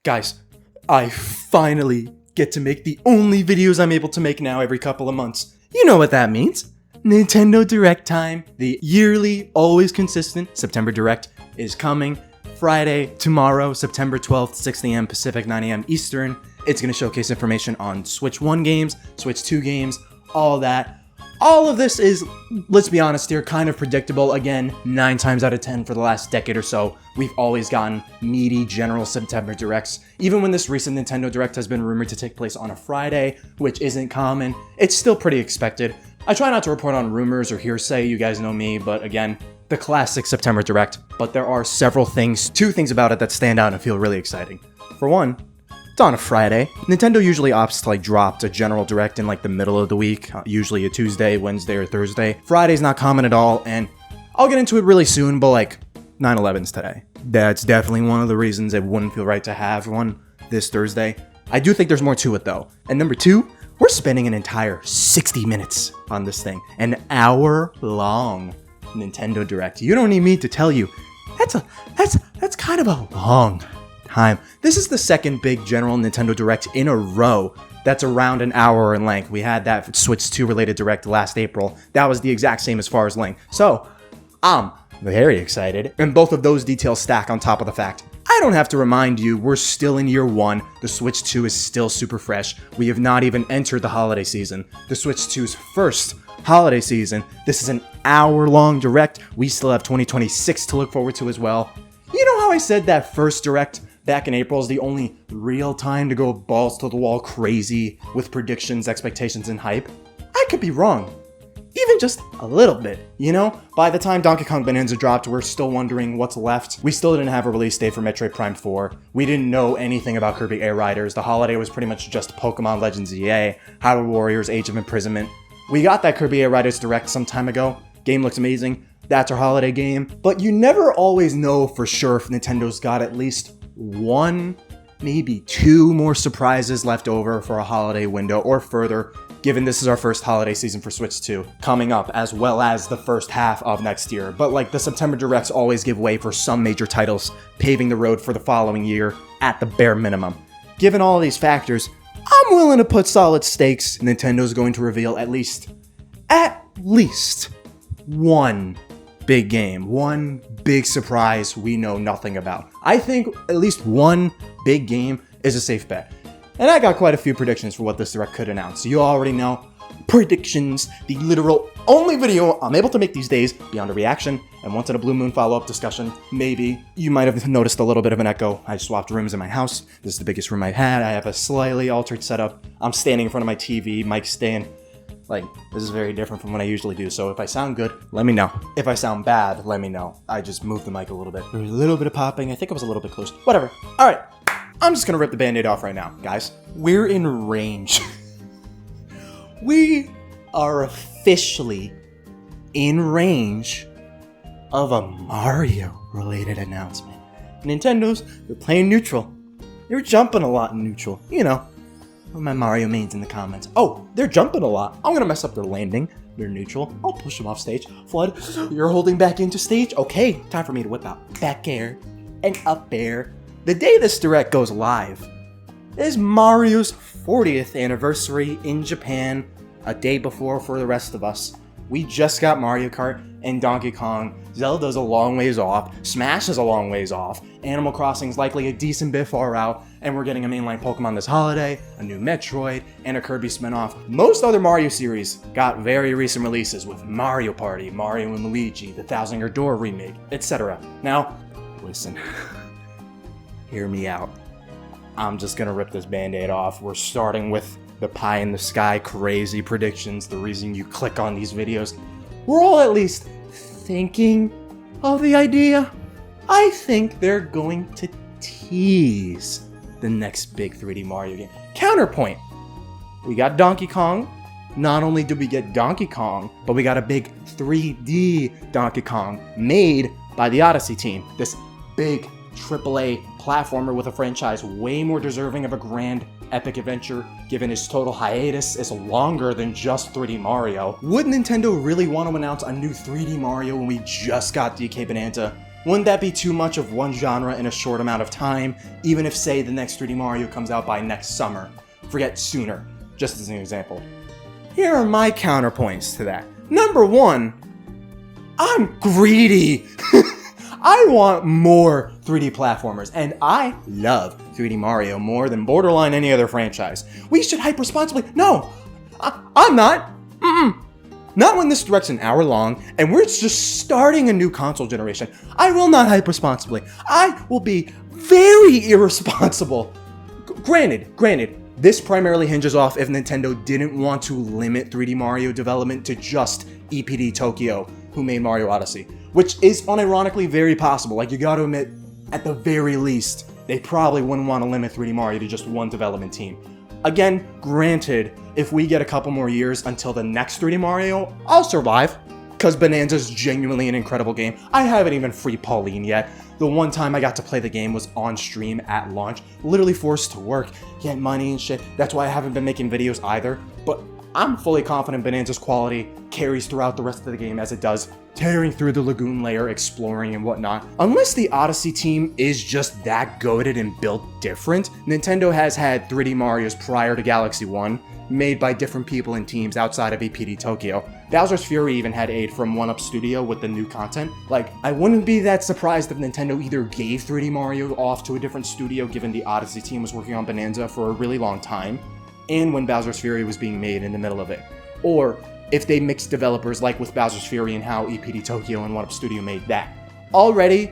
Guys, I finally get to make the only videos I'm able to make now every couple of months. You know what that means. Nintendo Direct time. The yearly, always consistent September Direct is coming. Friday, tomorrow, September 12th, 6 a.m. Pacific, 9 a.m. Eastern. It's going to showcase information on Switch 1 games, Switch 2 games, all that. All of this is, let's be honest here, kind of predictable. Again, 9 times out of 10 for the last decade or so, we've always gotten meaty general September Directs. Even when this recent Nintendo Direct has been rumored to take place on a Friday, which isn't common, it's still pretty expected. I try not to report on rumors or hearsay, you guys know me, but again, the classic September Direct. But there are several things, 2 things about it that stand out and feel really exciting. For one, it's on a Friday. Nintendo usually opts to drop a general direct in the middle of the week, usually a Tuesday, Wednesday, or Thursday. Friday's not common at all, and I'll get into it really soon, but 9/11's today. That's definitely one of the reasons it wouldn't feel right to have one this Thursday. I do think there's more to it though. And number 2, we're spending an entire 60 minutes on this thing. An hour-long Nintendo Direct. You don't need me to tell you, that's kind of a long time. This is the second big general Nintendo Direct in a row that's around an hour in length. We had that Switch 2 related Direct last April. That was the exact same as far as length. So, I'm very excited. And both of those details stack on top of the fact I don't have to remind you, we're still in year 1. The Switch 2 is still super fresh. We have not even entered the holiday season. The Switch 2's first holiday season. This is an hour-long Direct. We still have 2026 to look forward to as well. You know how I said that first Direct back in April is the only real time to go balls to the wall crazy with predictions, expectations, and hype? I could be wrong. Even just a little bit, you know? By the time Donkey Kong Bonanza dropped, we're still wondering what's left. We still didn't have a release date for Metroid Prime 4. We didn't know anything about Kirby Air Riders. The holiday was pretty much just Pokémon Legends EA, Hyrule Warriors Age of Imprisonment. We got that Kirby Air Riders Direct some time ago. Game looks amazing. That's our holiday game. But you never always know for sure if Nintendo's got at least 1, maybe 2 more surprises left over for a holiday window or further, given this is our first holiday season for Switch 2 coming up, as well as the first half of next year. But the September Directs always give way for some major titles, paving the road for the following year at the bare minimum. Given all of these factors, I'm willing to put solid stakes Nintendo's going to reveal at least one big game, one big surprise we know nothing about. I think at least one big game is a safe bet. And I got quite a few predictions for what this Direct could announce. You already know, predictions, the literal only video I'm able to make these days beyond a reaction and once in a blue moon follow-up discussion. Maybe you might have noticed a little bit of an echo. I swapped rooms in my house. This is the biggest room I've had. I have a slightly altered setup. I'm standing in front of my TV, mic's staying. This is very different from what I usually do, so if I sound good, let me know. If I sound bad, let me know. I just moved the mic a little bit. There was a little bit of popping. I think I was a little bit close. Whatever. Alright, I'm just gonna rip the band-aid off right now, guys. We're in range. We are officially in range of a Mario-related announcement. Nintendo's, they're playing neutral. They're jumping a lot in neutral, you know. My Mario mains in the comments. Oh, they're jumping a lot. I'm gonna mess up their landing. They're neutral. I'll push them off stage. Flood, you're holding back into stage? Okay, time for me to whip out back air and up air. The day this Direct goes live is Mario's 40th anniversary in Japan, a day before for the rest of us. We just got Mario Kart and Donkey Kong. Zelda's a long ways off. Smash is a long ways off. Animal Crossing's likely a decent bit far out. And we're getting a mainline Pokemon this holiday, a new Metroid, and a Kirby spinoff. Most other Mario series got very recent releases with Mario Party, Mario and Luigi, the Thousand Year Door remake, etc. Now, listen. Hear me out. I'm just gonna rip this band-aid off. We're starting with the pie-in-the-sky crazy predictions, the reason you click on these videos. We're all at least thinking of the idea. I think they're going to tease the next big 3D Mario game. Counterpoint. We got Donkey Kong. Not only did we get Donkey Kong, but we got a big 3D Donkey Kong made by the Odyssey team. This big AAA platformer with a franchise way more deserving of a grand epic adventure, given its total hiatus is longer than just 3D Mario. Would Nintendo really want to announce a new 3D Mario when we just got DK Bonanza? Wouldn't that be too much of one genre in a short amount of time, even if, say, the next 3D Mario comes out by next summer? Forget sooner, just as an example. Here are my counterpoints to that. Number one, I'm greedy. I want more 3D platformers, and I love 3D Mario more than borderline any other franchise. We should hype responsibly. No, I'm not. Not when this direct's an hour long, and we're just starting a new console generation. I will not hype responsibly. I will be very irresponsible. Granted, this primarily hinges off if Nintendo didn't want to limit 3D Mario development to just EPD Tokyo, who made Mario Odyssey, which is unironically very possible. Like, you gotta admit, at the very least, they probably wouldn't want to limit 3D Mario to just one development team. Again, granted, if we get a couple more years until the next 3D Mario, I'll survive, because Bonanza's genuinely an incredible game. I haven't even freed Pauline yet. The one time I got to play the game was on stream at launch, literally forced to work, get money and shit. That's why I haven't been making videos either, but I'm fully confident Bonanza's quality carries throughout the rest of the game as it does, tearing through the lagoon layer, exploring and whatnot. Unless the Odyssey team is just that goated and built different, Nintendo has had 3D Marios prior to Galaxy 1, made by different people and teams outside of EPD Tokyo. Bowser's Fury even had aid from 1UP Studio with the new content. Like, I wouldn't be that surprised if Nintendo either gave 3D Mario off to a different studio given the Odyssey team was working on Bonanza for a really long time, and when Bowser's Fury was being made in the middle of it. Or if they mixed developers like with Bowser's Fury and how EPD Tokyo and 1UP Studio made that. Already,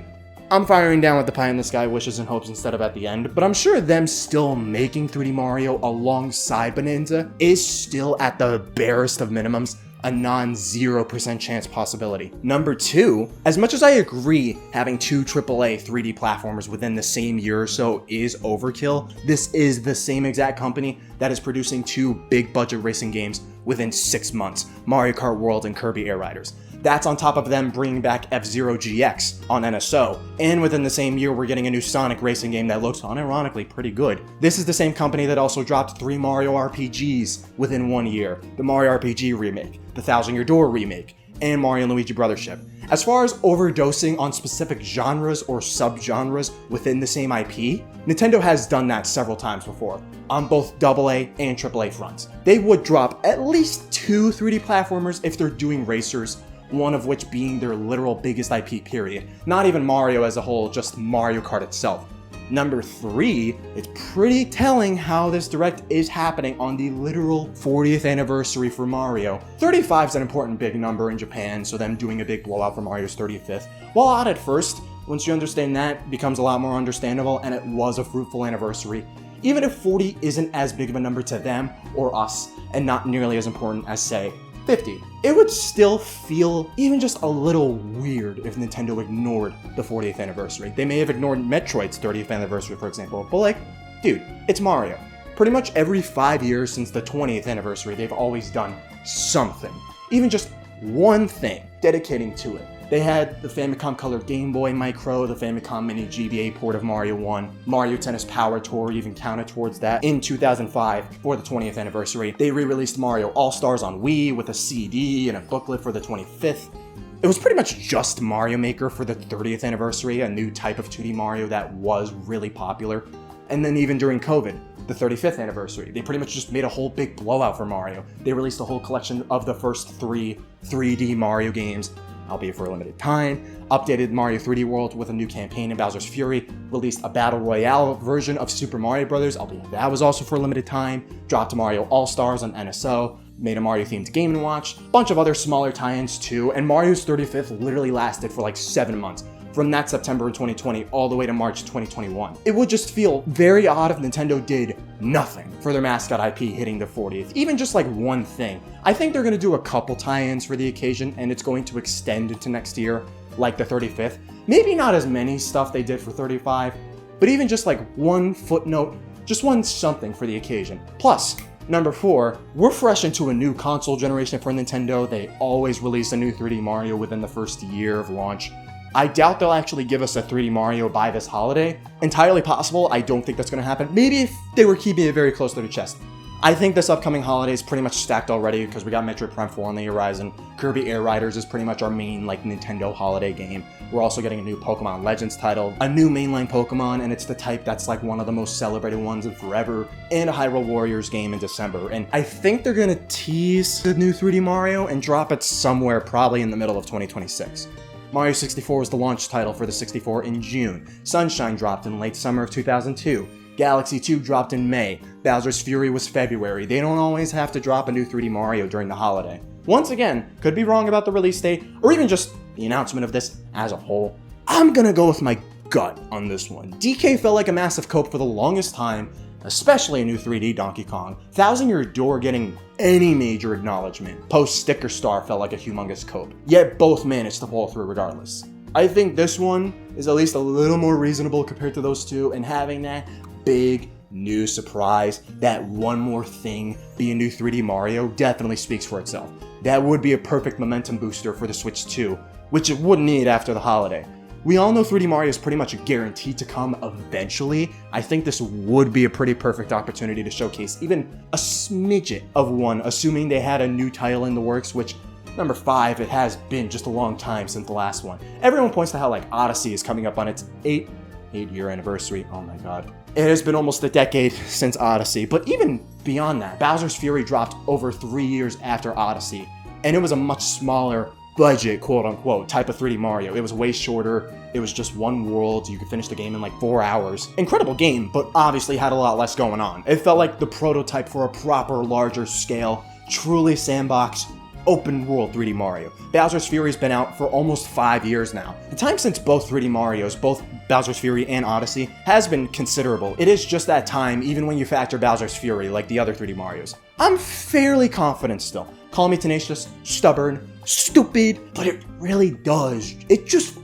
I'm firing down with the pie in the sky wishes and hopes instead of at the end, but I'm sure them still making 3D Mario alongside Bonanza is still at the barest of minimums a non-0% chance possibility. Number two, as much as I agree having two AAA 3D platformers within the same year or so is overkill, this is the same exact company that is producing two big budget racing games within 6 months, Mario Kart World and Kirby Air Riders. That's on top of them bringing back F-Zero GX on NSO, and within the same year we're getting a new Sonic racing game that looks unironically pretty good. This is the same company that also dropped 3 Mario RPGs within 1 year, the Mario RPG remake, the Thousand Year Door remake, and Mario and Luigi Brothership. As far as overdosing on specific genres or sub-genres within the same IP, Nintendo has done that several times before, on both AA and AAA fronts. They would drop at least 2 3D platformers if they're doing racers, one of which being their literal biggest IP period. Not even Mario as a whole, just Mario Kart itself. Number 3, it's pretty telling how this direct is happening on the literal 40th anniversary for Mario. 35 is an important big number in Japan, so them doing a big blowout for Mario's 35th, while odd at first, once you understand that, it becomes a lot more understandable, and it was a fruitful anniversary. Even if 40 isn't as big of a number to them or us, and not nearly as important as, say, 50. It would still feel even just a little weird if Nintendo ignored the 40th anniversary. They may have ignored Metroid's 30th anniversary, for example, but like, dude, it's Mario. Pretty much every 5 years since the 20th anniversary, they've always done something. Even just one thing, dedicating to it. They had the Famicom Color Game Boy Micro, the Famicom Mini GBA port of Mario 1, Mario Tennis Power Tour even counted towards that. In 2005, for the 20th anniversary, they re-released Mario All-Stars on Wii with a CD and a booklet for the 25th. It was pretty much just Mario Maker for the 30th anniversary, a new type of 2D Mario that was really popular. And then even during COVID, the 35th anniversary, they pretty much just made a whole big blowout for Mario. They released a whole collection of the first 3 3D Mario games, albeit for a limited time, updated Mario 3D World with a new campaign in Bowser's Fury, released a Battle Royale version of Super Mario Bros., albeit that was also for a limited time, dropped Mario All-Stars on NSO, made a Mario-themed Game & Watch, bunch of other smaller tie-ins too, and Mario's 35th literally lasted for like 7 months, from that September 2020 all the way to March 2021. It would just feel very odd if Nintendo did nothing for their mascot IP hitting the 40th, even just like one thing. I think they're gonna do a couple tie-ins for the occasion, and it's going to extend into next year, like the 35th. Maybe not as many stuff they did for 35, but even just like one footnote, just one something for the occasion. Plus, number 4, we're fresh into a new console generation for Nintendo. They always release a new 3D Mario within the first year of launch. I doubt they'll actually give us a 3D Mario by this holiday. Entirely possible, I don't think that's going to happen. Maybe if they were keeping it very close to their chest. I think this upcoming holiday is pretty much stacked already because we got Metroid Prime 4 on the horizon. Kirby Air Riders is pretty much our main Nintendo holiday game. We're also getting a new Pokemon Legends title, a new mainline Pokemon, and it's the type that's one of the most celebrated ones in forever, and a Hyrule Warriors game in December. And I think they're gonna tease the new 3D Mario and drop it somewhere probably in the middle of 2026. Mario 64 was the launch title for the 64 in June. Sunshine dropped in late summer of 2002. Galaxy 2 dropped in May. Bowser's Fury was February. They don't always have to drop a new 3D Mario during the holiday. Once again, could be wrong about the release date, or even just the announcement of this as a whole. I'm gonna go with my gut on this one. DK felt like a massive cope for the longest time, especially a new 3D Donkey Kong. Thousand Year Door getting any major acknowledgement. Post Sticker Star felt like a humongous cope, yet both managed to fall through regardless. I think this one is at least a little more reasonable compared to those two, and having that big new surprise, that one more thing, be a new 3D Mario, definitely speaks for itself. That would be a perfect momentum booster for the Switch 2, which it would need after the holiday. We all know 3D Mario is pretty much guaranteed to come eventually. I think this would be a pretty perfect opportunity to showcase even a smidget of one, assuming they had a new title in the works, which, number 5, it has been just a long time since the last one. Everyone points to how Odyssey is coming up on its 8-year anniversary. Oh my god. It has been almost a decade since Odyssey, but even beyond that, Bowser's Fury dropped over 3 years after Odyssey, and it was a much smaller budget, quote-unquote, type of 3D Mario. It was way shorter, it was just one world, you could finish the game in 4 hours. Incredible game, but obviously had a lot less going on. It felt like the prototype for a proper, larger scale, truly sandbox, open world 3D Mario. Bowser's Fury's been out for almost 5 years now. The time since both 3D Marios, both Bowser's Fury and Odyssey, has been considerable. It is just that time, even when you factor Bowser's Fury like the other 3D Marios. I'm fairly confident still. Call me tenacious, stubborn, stupid, but it really does. It just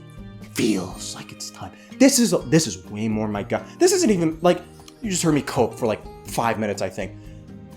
feels like it's time. This is way more my gut. This isn't even you just heard me cope for 5 minutes, I think.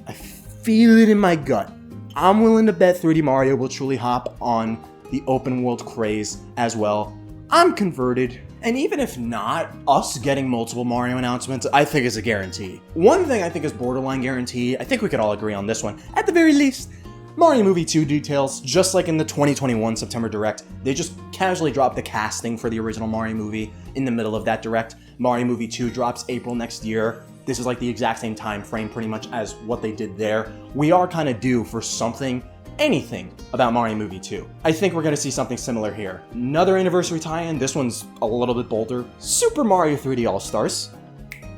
I feel it in my gut. I'm willing to bet 3D Mario will truly hop on the open world craze as well. I'm converted. And even if not, us getting multiple Mario announcements, I think is a guarantee. One thing I think is borderline guarantee, I think we could all agree on this one, at the very least, Mario Movie 2 details, just like in the 2021 September Direct, they just casually dropped the casting for the original Mario movie in the middle of that Direct. Mario Movie 2 drops April next year. This is the exact same time frame pretty much as what they did there. We are kind of due for something, anything, about Mario Movie 2. I think we're going to see something similar here. Another anniversary tie-in, this one's a little bit bolder. Super Mario 3D All-Stars,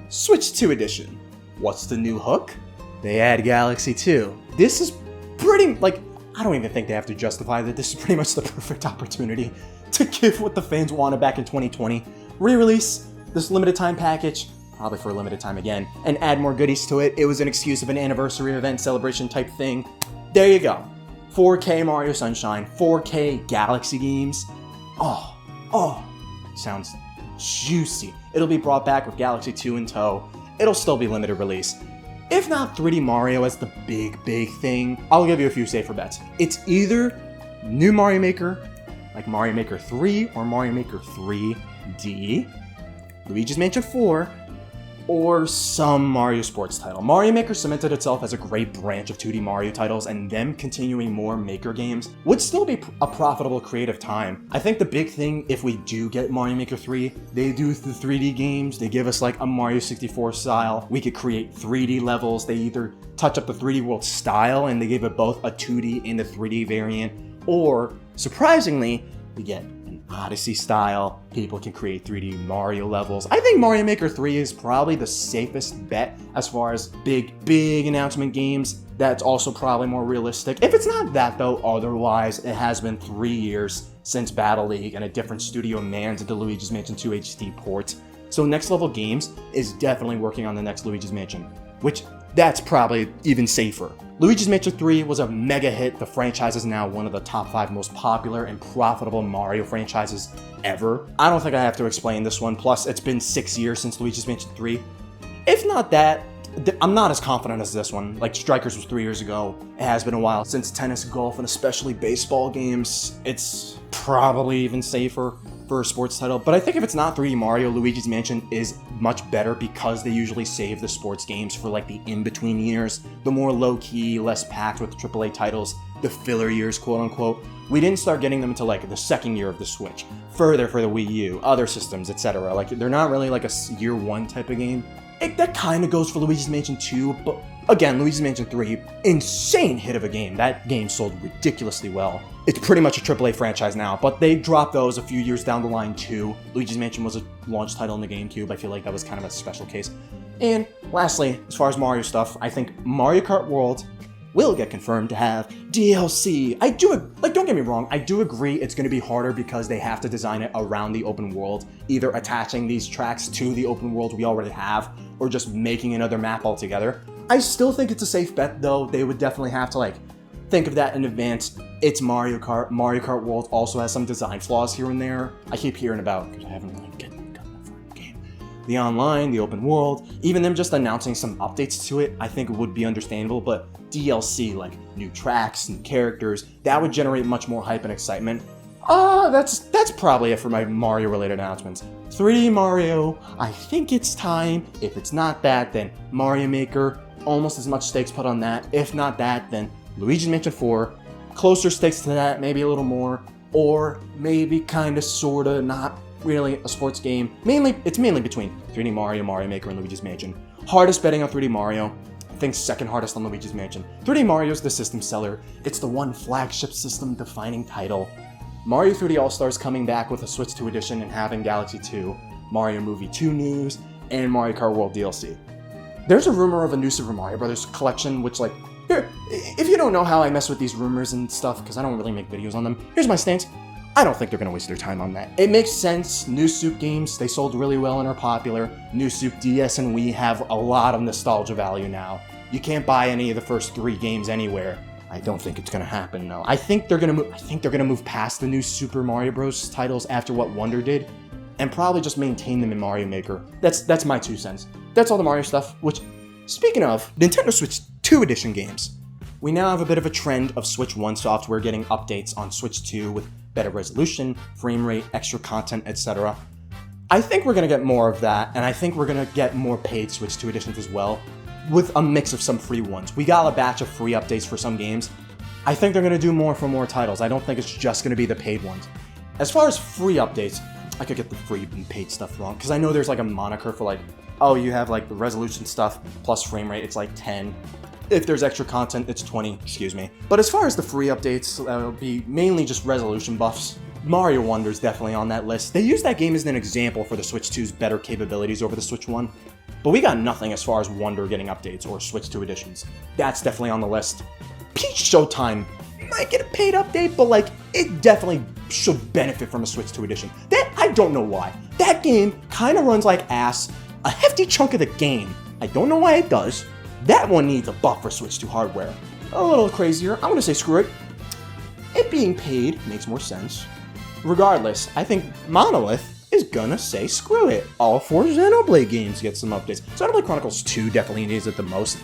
Switch 2 Edition. What's the new hook? They add Galaxy 2. This is pretty, I don't even think they have to justify that. This is pretty much the perfect opportunity to give what the fans wanted back in 2020. Re-release this limited time package, probably for a limited time again, and add more goodies to it. It was an excuse of an anniversary event celebration type thing. There you go. 4K Mario Sunshine, 4K Galaxy games. Oh, sounds juicy. It'll be brought back with Galaxy 2 in tow. It'll still be limited release. If not 3D Mario as the big thing, I'll give you a few safer bets. It's either new Mario Maker, like Mario Maker 3 or Mario Maker 3D, Luigi's Mansion 4, or some Mario Sports title. Mario Maker cemented itself as a great branch of 2D Mario titles, and them continuing more Maker games would still be a profitable creative time. I think the big thing, if we do get Mario Maker 3, they do the 3D games, they give us a Mario 64 style, we could create 3D levels, they either touch up the 3D world style and they give it both a 2D and a 3D variant, or, surprisingly, we get Odyssey style, people can create 3D Mario levels. I think Mario Maker 3 is probably the safest bet as far as big announcement games. That's also probably more realistic. If it's not that though, otherwise, it has been 3 years since Battle League and a different studio manned the Luigi's Mansion 2 HD port. So Next Level Games is definitely working on the next Luigi's Mansion, which that's probably even safer. Luigi's Mansion 3 was a mega hit. The franchise is now one of the top 5 most popular and profitable Mario franchises ever. I don't think I have to explain this one, plus it's been 6 years since Luigi's Mansion 3. If not that, I'm not as confident as this one. Strikers was 3 years ago. It has been a while since tennis, golf, and especially baseball games. It's probably even safer. for a sports title, but I think if it's not 3D Mario, Luigi's Mansion is much better because they usually save the sports games for like the in-between years, the more low-key, less packed with AAA titles, the filler years, quote-unquote. We didn't start getting them until like the second year of the Switch, further for the Wii U, other systems, etc. Like, they're not really like a year one type of game. That kind of goes for Luigi's Mansion 2, but again, Luigi's Mansion 3, insane hit of a game. That game sold ridiculously well. It's pretty much a AAA franchise now, but they dropped those a few years down the line too. Luigi's Mansion was a launch title in the GameCube. I feel like that was kind of a special case. And lastly, as far as Mario stuff, I think Mario Kart World will get confirmed to have DLC. Don't get me wrong, I do agree it's going to be harder because they have to design it around the open world, either attaching these tracks to the open world we already have, or just making another map altogether. I still think it's a safe bet though. They would definitely have to think of that in advance. It's Mario Kart. Mario Kart World also has some design flaws here and there. I keep hearing about, because I haven't really gotten that far in the game. The online, the open world, even them just announcing some updates to it, I think it would be understandable, but DLC, like new tracks and characters, that would generate much more hype and excitement. That's probably it for my Mario-related announcements. 3D Mario, I think it's time. If it's not that, then Mario Maker, almost as much stakes put on that. If not that, then Luigi's Mansion 4, closer stakes to that, maybe a little more, or maybe kinda sorta not really a sports game. It's mainly between 3D Mario, Mario Maker, and Luigi's Mansion. Hardest betting on 3D Mario. I think second hardest on Luigi's Mansion. 3D Mario's the system seller. It's the one flagship system defining title. Mario 3D All-Stars coming back with a Switch 2 edition and having Galaxy 2, Mario Movie 2 news, and Mario Kart World DLC. There's a rumor of a new Super Mario Bros. Collection, which here, if you don't know how I mess with these rumors and stuff, because I don't really make videos on them, here's my stance. I don't think they're going to waste their time on that. It makes sense. New Soup games, they sold really well and are popular. New Soup DS and Wii have a lot of nostalgia value now. You can't buy any of the first 3 games anywhere. I don't think it's going to happen, though. I think they're going to move past the new Super Mario Bros. Titles after what Wonder did, and probably just maintain them in Mario Maker. That's my 2 cents. That's all the Mario stuff, which, speaking of, Nintendo Switch 2 edition games. We now have a bit of a trend of Switch 1 software getting updates on Switch 2 with better resolution, frame rate, extra content, etc. I think we're going to get more of that, and I think we're going to get more paid Switch 2 editions as well, with a mix of some free ones. We got a batch of free updates for some games. I think they're going to do more for more titles. I don't think it's just going to be the paid ones. As far as free updates, I could get the free and paid stuff wrong, because I know there's a moniker for you have the resolution stuff plus frame rate, it's 10. If there's extra content, it's 20, excuse me. But as far as the free updates, it'll be mainly just resolution buffs. Mario Wonder's definitely on that list. They use that game as an example for the Switch 2's better capabilities over the Switch 1. But we got nothing as far as Wonder getting updates or Switch 2 editions. That's definitely on the list. Peach Showtime might get a paid update, but it definitely should benefit from a Switch 2 edition. That, I don't know why. That game kind of runs like ass. A hefty chunk of the game. I don't know why it does. That one needs a buff for Switch 2 hardware. A little crazier. I'm gonna say screw it. It being paid makes more sense. Regardless, I think Monolith is gonna say screw it. All 4 Xenoblade games get some updates. Xenoblade Chronicles 2 definitely needs it the most.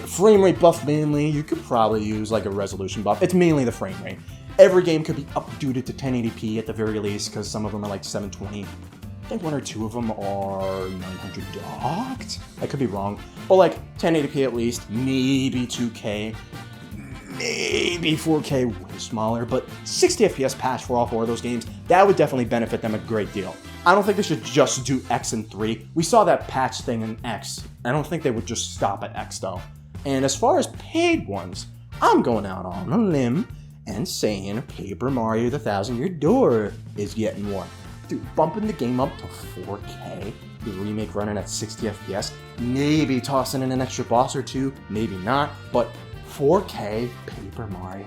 Frame rate buff mainly. You could probably use a resolution buff. It's mainly the frame rate. Every game could be updated to 1080p at the very least, because some of them are 720. I think 1 or 2 of them are 900 docked. I could be wrong. But 1080p at least, maybe 2K, maybe 4K, way smaller, but 60 FPS patch for all 4 of those games, that would definitely benefit them a great deal. I don't think they should just do X and 3. We saw that patch thing in X. I don't think they would just stop at X though. And as far as paid ones, I'm going out on a limb and saying Paper Mario: The Thousand Year Door is getting one. Dude, bumping the game up to 4K, the remake running at 60 FPS, maybe tossing in an extra boss or 2, maybe not, but 4K Paper Mario.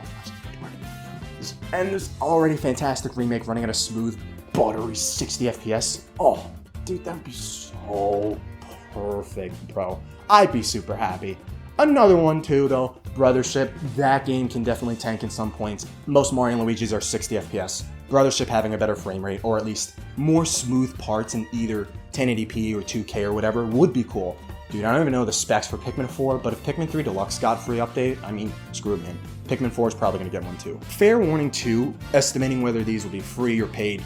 And there's already fantastic remake running at a smooth, buttery 60 FPS. Oh, dude, that would be so perfect, bro. I'd be super happy. Another one too, though, Brothership. That game can definitely tank in some points. Most Mario and Luigi's are 60 FPS. Brothership having a better frame rate, or at least more smooth parts in either 1080p or 2K or whatever, would be cool. Dude, I don't even know the specs for Pikmin 4, but if Pikmin 3 Deluxe got free update, I mean, screw it, man. Pikmin 4 is probably going to get one too. Fair warning too, estimating whether these will be free or paid,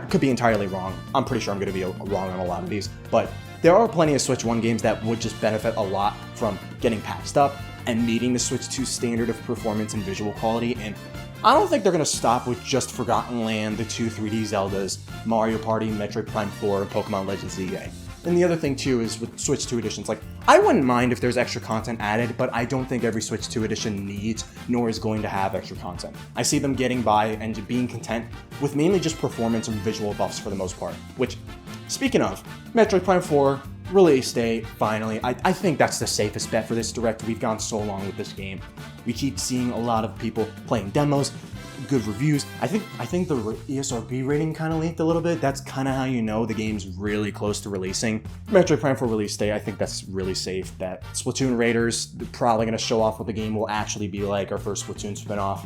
could be entirely wrong. I'm pretty sure I'm going to be wrong on a lot of these, but there are plenty of Switch 1 games that would just benefit a lot from getting patched up and meeting the Switch 2 standard of performance and visual quality, and I don't think they're going to stop with just Forgotten Land, the 2 3D Zeldas, Mario Party, Metroid Prime 4, and Pokemon Legends ZA. And the other thing too is with Switch 2 editions, like, I wouldn't mind if there's extra content added, but I don't think every Switch 2 edition needs nor is going to have extra content. I see them getting by and being content with mainly just performance and visual buffs for the most part, which, speaking of, Metroid Prime 4, release date, finally. I think that's the safest bet for this Direct. We've gone so long with this game. We keep seeing a lot of people playing demos, good reviews. I think the ESRB rating kind of leaked a little bit. That's kind of how you know the game's really close to releasing. Metroid Prime 4 release date, I think that's really safe bet. Splatoon Raiders, they're probably going to show off what the game will actually be like, our first Splatoon spinoff.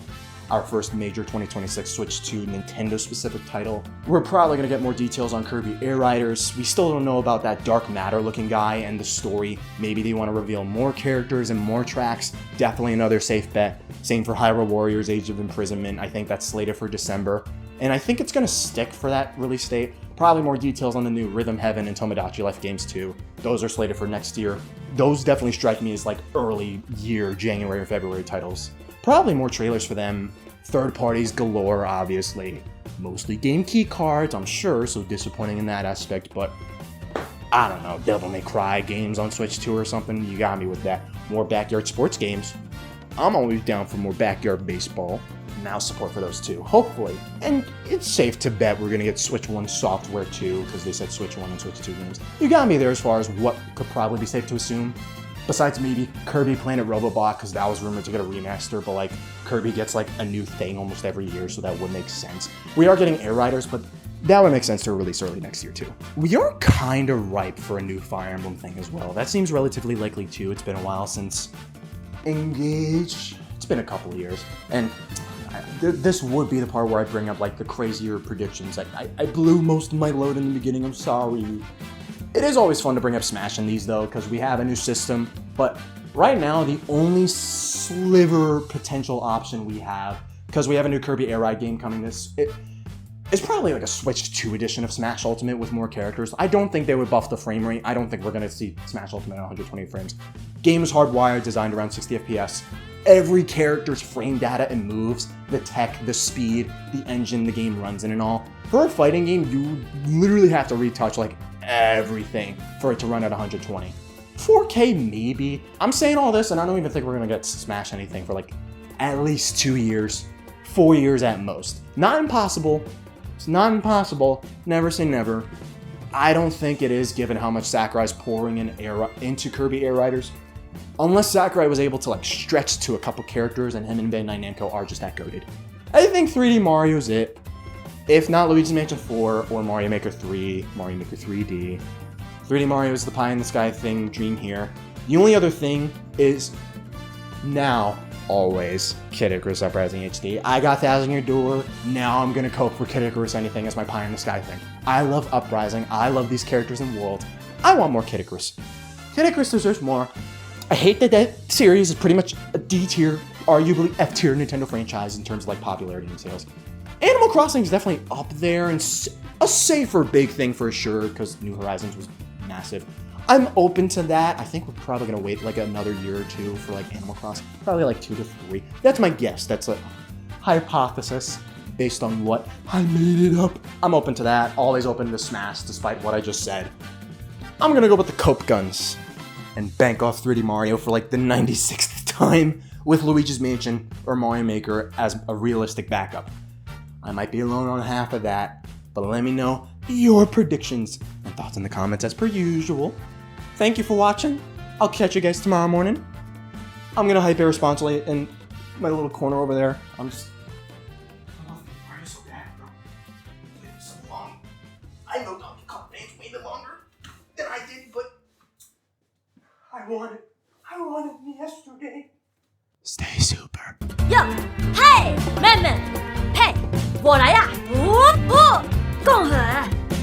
Our first major 2026 Switch 2 Nintendo-specific title. We're probably going to get more details on Kirby Air Riders. We still don't know about that Dark Matter-looking guy and the story. Maybe they want to reveal more characters and more tracks. Definitely another safe bet. Same for Hyrule Warriors Age of Imprisonment. I think that's slated for December. And I think it's going to stick for that release date. Probably more details on the new Rhythm Heaven and Tomodachi Life games too. Those are slated for next year. Those definitely strike me as like early year, January or February titles. Probably more trailers for them. Third parties galore, obviously. Mostly game key cards, I'm sure, so disappointing in that aspect, but I don't know, Devil May Cry games on Switch 2 or something, you got me with that. More backyard sports games. I'm always down for more backyard baseball. Now support for those too, hopefully. And it's safe to bet we're gonna get Switch 1 software too, because they said Switch 1 and Switch 2 games. You got me there as far as what could probably be safe to assume. Besides maybe Kirby Planet Robobot, because that was rumored to get a remaster, but like Kirby gets like a new thing almost every year, so that would make sense. We are getting Air Riders, but that would make sense to release early next year too. We are kind of ripe for a new Fire Emblem thing as well. That seems relatively likely too. It's been a while since Engage. It's been a couple of years, and this would be the part where I bring up like the crazier predictions. Like I blew most of my load in the beginning. I'm sorry. It is always fun to bring up Smash in these though, because we have a new system, but right now the only sliver potential option we have, because we have a new Kirby Air Ride game coming it's probably like a Switch 2 edition of Smash Ultimate with more characters. I don't think they would buff the frame rate. I don't think we're going to see Smash Ultimate at 120 frames. Game is hardwired, designed around 60 FPS. Every character's frame data and moves, the tech, the speed, the engine the game runs in and all. For a fighting game, you literally have to retouch like everything for it to run at 120. 4K maybe. I'm saying all this and I don't even think we're gonna get Smash anything for like at least 2 years, 4 years at most. Not impossible. It's not impossible. Never say never. I don't think it is, given how much Sakurai's pouring into Kirby Air Riders. Unless Sakurai was able to like stretch to a couple characters and him and Bandai Namco are just that goated. I think 3D Mario's it. If not Luigi's Mansion 4 or Mario Maker 3, Mario Maker 3D. 3D Mario is the pie in the sky thing, dream here. The only other thing is now, always, Kid Icarus Uprising HD. I got Thousand Year Door, now I'm gonna cope for Kid Icarus Anything as my pie in the sky thing. I love Uprising, I love these characters and world. I want more Kid Icarus. Kid Icarus deserves more. I hate that series is pretty much a D tier, arguably F tier Nintendo franchise in terms of like popularity and sales. Animal Crossing is definitely up there and a safer big thing for sure, because New Horizons was massive. I'm open to that. I think we're probably gonna wait like another year or two for like Animal Crossing, probably like 2 to 3. That's my guess. That's a hypothesis based on what I made it up. I'm open to that. Always open to Smash, despite what I just said. I'm gonna go with the Cope Guns and bank off 3D Mario for like the 96th time with Luigi's Mansion or Mario Maker as a realistic backup. I might be alone on half of that, but let me know your predictions and thoughts in the comments as per usual. Thank you for watching. I'll catch you guys tomorrow morning. I'm gonna hype Irresponsibly in my little corner over there. I'm just... I love Mario so bad, bro. I played it so long. I know Donkey Kong played way longer than I did, but I want it yesterday. Stay super. Yo, hey, 妹妹，嘿，我来呀！共和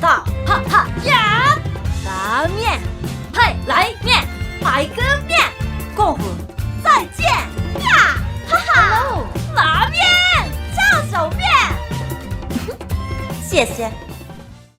到哈哈呀！拉面，嘿，来面，排个面，共和再见呀！哈哈，拉面，叫小便。谢谢。